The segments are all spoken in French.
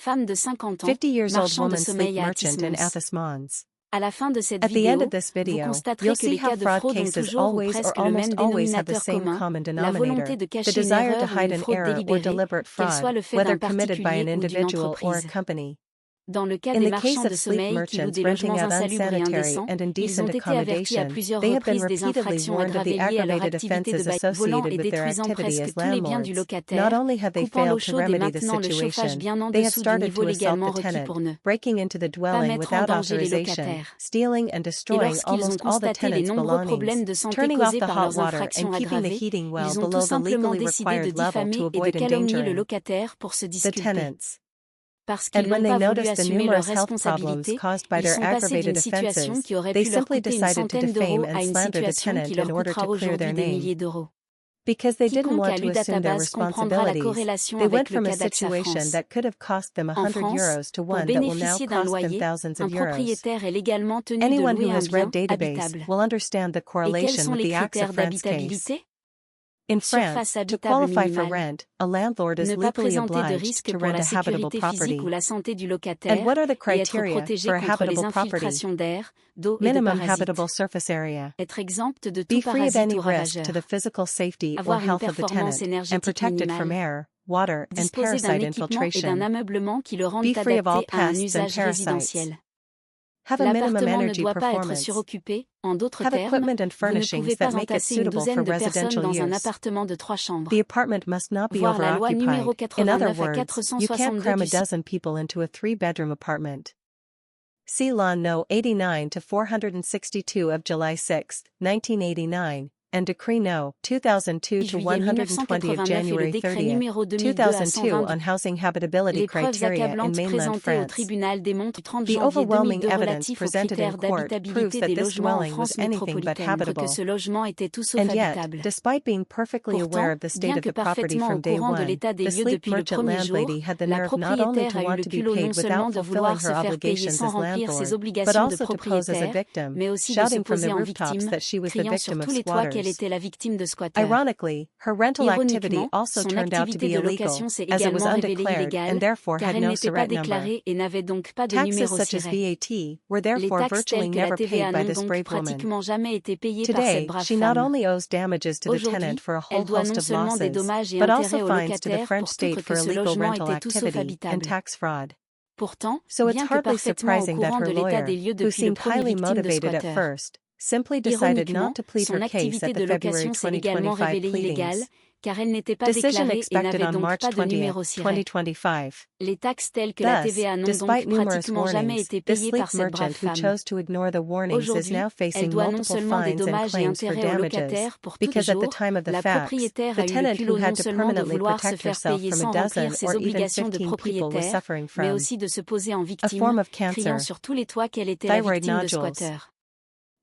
Femme de 50 ans, 50-year-old marchand de woman sleep sommeil à merchant in Athis-Mons. Athos Mons. À la fin de cette At the end vidéo, of this vous video, constaterez you'll que see les how cas de fraud fraude ont cases toujours ou always or presque le almost même always have the dénominateur same commun, common la volonté denominator, de the cacher une desire to erreur ou hide une an fraude error or délibérée, deliberate qu'elle soit fraud, le fait whether d'un committed by particulier an ou d'une individual or a entreprise. company. Dans le cas In des the marchands case de of sleep sommeil qui louent merchants des renting logements out insalubres et unsanitary indécents, and ils indecent ont été avertis à accommodation, plusieurs they have been reprises des repeatedly infractions warned of the aggravé liées à leur aggravated activité de offenses bail volant associated et with their détruisant activity presque as tous les biens du landlords. Not locataire, only have they coupant l'eau failed to chaude et remedy the maintenant le chauffage situation, bien en they have dessous du started niveau to assault légalement the requis tenant, pour ne breaking into the pas dwelling mettre en without danger les authorization, locataires. stealing and Et destroying lorsqu'ils ont almost all the constaté les tenants' nombreux problèmes belongings, de santé turning off causés the par hot leurs water and infractions keeping the aggravées, heating well ils ont tout below the simplement legally décidé de required level to diffamer et de avoid calomnier le endangering locataire pour se the disculper. tenants. Parce And qu'ils when n'ont they pas voulu noticed the assumer leurs numerous health problems responsabilités, caused by ils their sont passés d'une aggravated situation offenses, qui aurait they pu leur simply coûter une decided to centaine defame d'euros à and une slander the situation qui tenant leur in order coûtera to clear their aujourd'hui des name. milliers d'euros. Because they didn't Quiconque want a to lu assume their Database comprendra la responsibilities, corrélation they went avec le from a cas d'AXA situation France. that could have cost them En 100 France, euros to pour one that will now bénéficier d'un cost them loyer, thousands un of euros. propriétaire est légalement tenu de Anyone who louer un has read bien Database habitable. will understand the Et quels correlation sont with les the AXA critères France case. d'habitabilité? In Surface France, to habitable qualify for minimale. rent, a landlord is Ne pas legally présenter de obliged risque to pour rent la a habitable sécurité physique property. ou la santé du And locataire, what are the et être criteria protégé for a contre les habitable property? infiltrations d'air, d'eau et de Minimum parasites. habitable surface area. Être exempt de Be tout free of parasite any ou risk to ravageur. the physical safety or Avoir une health of the performance tenant, and énergétique protected from minimale. air, water, and Disposer d'un parasite équipement et d'un infiltration. ameublement qui le rendent Be free of all adapté à un pests and usage parasites. résidentiel. Have a minimum L'appartement ne energy doit pas être performance. suroccupé, en d'autres Have termes, equipment and vous ne furnishings pouvez that pas make it entasser une suitable douzaine for de personnes residential dans un use. appartement de 3 chambres. The apartment must not be Voir la loi numéro overoccupied. In other 89 à words, you can't cram a 462 dozen people into a 3-bedroom apartment. See Law No. 89 to 462 of July 6, 1989, and Decree No. 2002 to juillet 120 of 1989 et le January décret 30, numéro 2002 à 2002 122. on housing habitability Les preuves criteria in accablantes mainland présentées au France. tribunal démontrent 30 The janvier overwhelming 2002 evidence relatifs aux presented in critères court proves d'habitabilité that des this logements en dwelling was France anything but métropolitaine montrent que habitable. ce logement était tout sauf And yet, habitable. despite being perfectly aware Pourtant, of the state bien of que the property parfaitement from au day courant de one, l'état des the lieux sleep depuis le merchant premier jour, landlady had the la nerve not only propriétaire to a eu want le to be culot non paid seulement without de fulfilling vouloir her se faire payer obligations sans as remplir ses landlord, but obligations de also to pose as a propriétaire, victim, mais aussi de se shouting from poser the en rooftops victime, that she was the criant sur victim of tous les toits qu'elle squatters. était la victime de squatteurs. Ironically, her rental activity Ironiquement, also son turned out to activité be de illegal, location s'est as it was également révélée undeclared and illégale, therefore car had elle no n'était pas SIRET number. déclarée et n'avait donc pas de Taxes numéro such as SIRET. VAT were Les therefore taxes virtually telles que la never TVA paid by n'ont this donc brave woman. pratiquement jamais été payées par cette Today, brave she not femme. only owes damages to the tenant Aujourd'hui, for a elle whole doit host non of seulement des losses, dommages et but intérêts also aux fines to the locataires French pour state outre que for ce illegal logement rental était tout sauf activity and habitable. tax fraud. Pourtant, So it's bien que hardly parfaitement au surprising that courant her de l'état lawyer, des lieux who depuis le seemed premier highly victime de motivated at squatteurs. first, simply decided Ironiquement, not to plead son her case activité at the de February location s'est également 2025 révélée illégale, pleadings. car elle n'était pas Decision déclarée et expected n'avait on donc March pas de 20, numéro SIRET. 2025. Les taxes telles que la Thus, TVA n'ont donc despite numerous pratiquement jamais warnings, été this payées sleep par cette brave merchant who femme. chose to ignore the warnings is Aujourd'hui, now elle facing doit non multiple seulement des fines and dommages et claims for intérêts aux damages, locataires pour tout because at the toujours, time of the la facts, propriétaire the a eu le tenant who culot non had to seulement de permanently vouloir se protect faire herself payer from a sans remplir dozen ses or even obligations de 15 people was propriétaire, suffering mais from aussi de se poser en a victime, form of criant cancer, sur tous les toits qu'elle était la thyroid victime de nodules, squatteurs.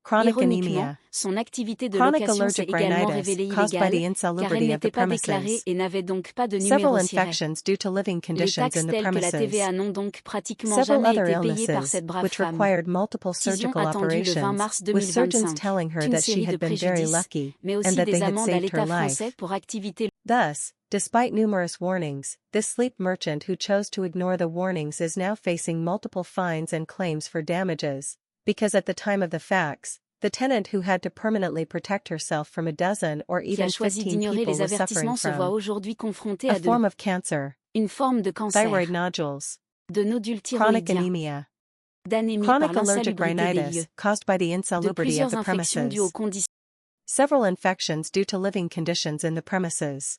chronic Ironiquement, anemia, son activité de chronic location s'est allergic également rhinitis révélée caused by the illégale, car elle insalubrity of the n'était pas déclarée premises, et n'avait donc pas de several numéro SIRET. infections due to living Les conditions taxes in the telles que la premises, TVA n'ont donc pratiquement several jamais other été payées par illnesses, cette brave which femme. required multiple Décision surgical attendue le 20 operations, mars with surgeons 2025. telling her Une that she série de had been very préjudices, lucky, mais and aussi that des they had amendes à saved her l'État français life. pour activité. Thus, despite numerous warnings, this sleep merchant who chose to ignore the warnings is now facing multiple fines and claims for damages, because at the time of the facts, the tenant who had to permanently protect herself from a dozen or Qui a even choisi 15 d'ignorer people les was suffering avertissements se voit from aujourd'hui confronté a à form of cancer, une forme de cancer, thyroid nodules, de nodules chronic thyroïdiens, anemia, d'anémie par chronic allergic l'insalubrité des lieux, rhinitis caused by the de insalubrity of plusieurs the infections dues aux premises, conditions. several infections due to living conditions in the premises,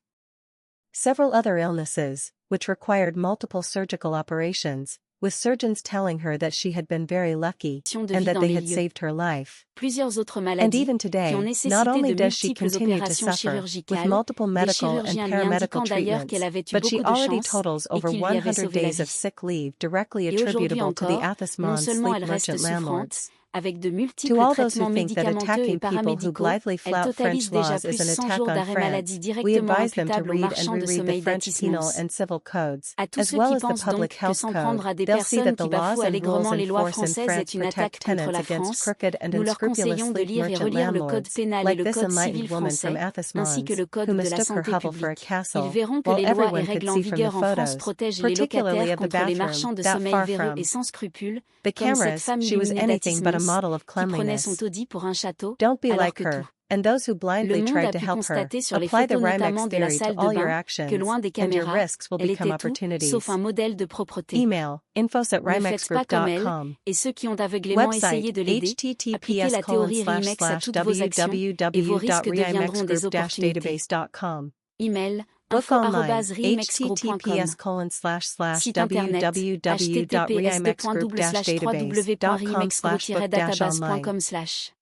several other illnesses, which required multiple surgical operations, with surgeons telling her that she had been very lucky, de and vie that dans they les had lieux. saved her life. Plusieurs autres And maladies even qui ont today, not nécessité only de does she multiples continue to opérations suffer, with chirurgicales, multiple des medical and chirurgiens lui paramedical indiquant d'ailleurs qu'elle treatments, avait eu but she beaucoup de already chance totals et over qu'il lui avait 100 sauvé la days of vie. sick leave directly Et aujourd'hui attributable to the encore, Athos non Mons seulement sleep elle reste merchant souffrante, landlords, Avec de To multiples all those traitements who think that médicamenteux et attacking people who paramédicaux, blithely elle flout totalise French déjà laws is plus an 100 attack jours on d'arrêt maladie France, we directement advise them to imputables aux read and marchands de reread the sommeil French penal d'Athis-Mons. and civil codes, À tous as ceux well qui as the pensent Public donc que Health s'en Code. prendre à des They'll see personnes that the qui laws bafouent and rules allègrement les lois enforced in françaises France est une attaque protect contre tenants la against France, crooked and nous leur unscrupulous conseillons de sleep lire et merchant relire le code landlords, pénal et like le this code civil enlightened woman from français, ainsi que Athis-Mons, le code who de la mistook her santé hovel for a publique. Ils castle, verront que while les lois et everyone could règles en see from the vigueur en France photos, protègent les particularly locataires of the contre les marchands bathroom, de that sommeil far véreux et from. sans scrupules, The comme cette cameras, femme she was illuminée anything but a d'Athis-Mons, model of qui prenait son cleanliness. taudis pour un château, Don't be alors like que tout. her, and those who Le blindly monde tried a to pu help her. constater sur les Apply the photos notamment Rhymex de la theory to salle de all your bain que actions, loin des and your caméras, risks will elle become était tout, sauf un opportunities. modèle de propreté. Email, Ne faites pas comme elle, info@rymexgroup.com. et ceux qui ont aveuglément essayé Website, de l'aider, appliquez la théorie RIMEX à toutes vos actions, et vos risques deviendront des opportunités. www.rymexgroup-database.com. Email, Book online, info@rymexgroup.com. Site internet, https://www.rymexgroup-database.com/book-online. https://www.rymexgroup-database.com/.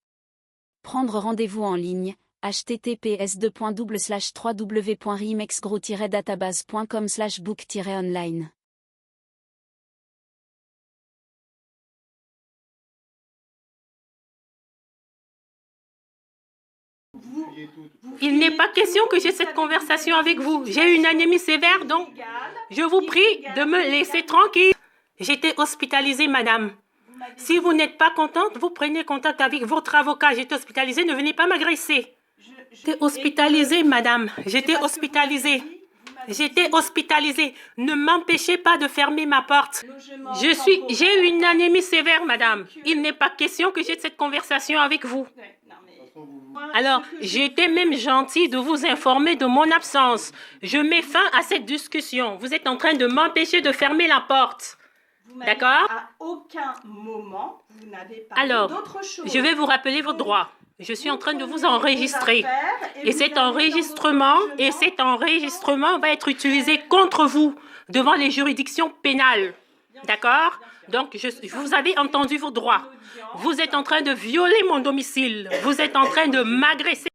Prendre rendez-vous en ligne, https://www.rymexgroup-database.com/book-online. Il n'est pas question que j'ai cette conversation avec vous. J'ai une anémie sévère, donc je vous prie de me laisser tranquille. J'étais hospitalisée, madame. Si vous n'êtes pas contente, vous prenez contact avec votre avocat. J'étais hospitalisée, ne venez pas m'agresser. J'étais hospitalisée, madame. J'étais hospitalisée. J'étais hospitalisée. Ne m'empêchez pas de fermer ma porte. J'ai une anémie sévère, madame. Il n'est pas question que j'ai cette conversation avec vous. Alors, j'étais même gentille de vous informer de mon absence. Je mets fin à cette discussion. Vous êtes en train de m'empêcher de fermer la porte. D'accord? À aucun moment, vous n'avez parlé d'autre chose. Alors, je vais vous rappeler vos droits. Je suis en train de vous enregistrer. Et cet enregistrement va être utilisé contre vous devant les juridictions pénales. D'accord? Donc, vous avez entendu vos droits. Vous êtes en train de violer mon domicile. Vous êtes en train de m'agresser.